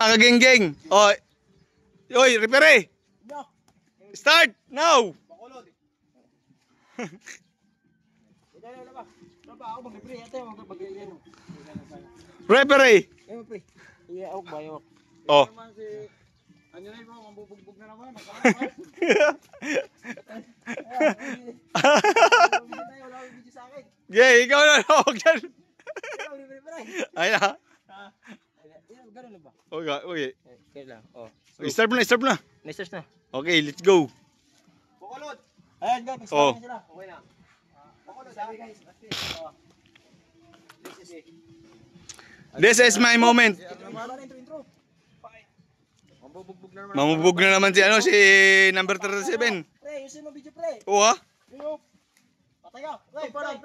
Kageng-geng. Oh. Oy, referee. Start now. Referee. Oh. Ano na mo, mambubugbog na naman. Wala akong video sa akin. Gay, ikaw na. Huwag yan. Ay na. Ganun na ba? Okay. Okay lang. Oh. Start mo na, start mo na. Next na. Okay, let's go. Bukulod. Ayan guys, Oh. sila. Okay na. Bukulod sabi guys. This is my moment. Intro. Mambubugbog na naman. Mamubog na naman si si number 37. Pre, yusin mo video pre. Oo ha? Patay ka. Pre, patay.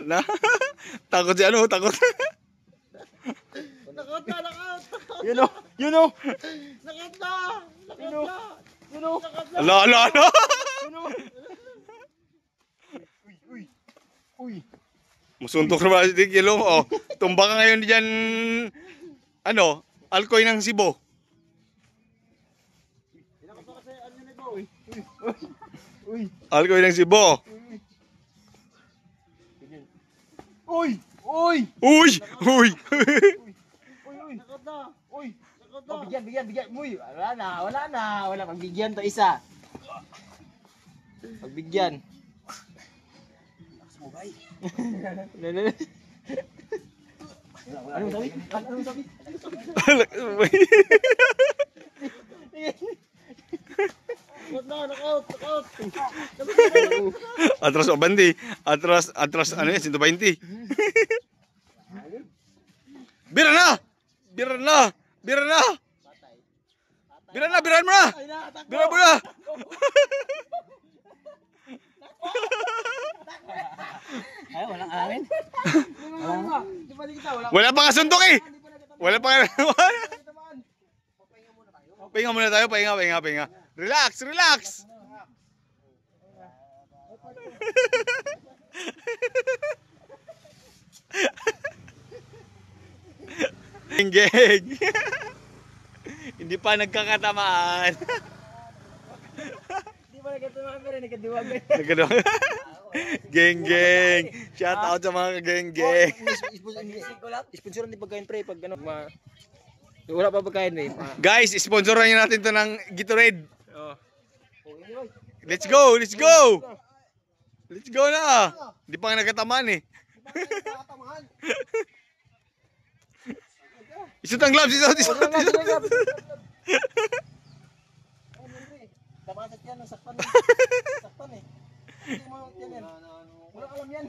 Na? Takot si takot. You know. Ala. Uy. Musuntok na ba si Kilo? Oh, tumba ka ngayon diyan alkoy ng Cebu. Alkoy ng Cebu. Uy. Bigyan. Uy, wala na. Pagbigyan to isa. Pagbigyan. Anong sabi? Knockout. Atras o bandi. Atras 120. Bira na! Biran mo na! Biran mo na! Ay, walang alin. Wala pa nga suntok eh! Wala pa nga. Pahinga muna tayo. Relax. Geng. Hindi pa nagkakatamaan. Hindi pa nagkatamaan pero nagkaduwag. Geng. Shout out sa mga geng. Sponsoran din pagkain pre pag ano wala pa pagkain eh. Guys, sponsoran niyo natin 'to ng Gatorade. Oh. Let's go. Let's go na. Hindi pa nga nagkatamaan eh. Isut ang gloves, isut. Dapat yan, saktan eh. Hindi mo yan. Wala alam yan.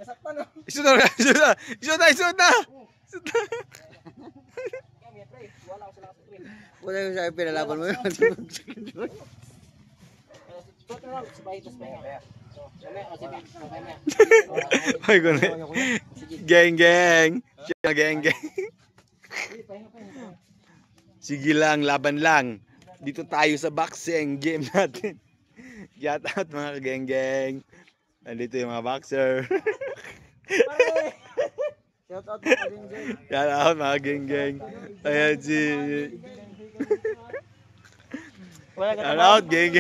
Nasaktan oh. Isut na. Wala yung sabi pinalaban mo yun. Geng. Sige lang, laban lang. Dito tayo sa boxing game natin. Shout out mga geng. Nandito yung mga boxer. Shout out mga geng. Shout out mga geng. Ayan si Shout out geng.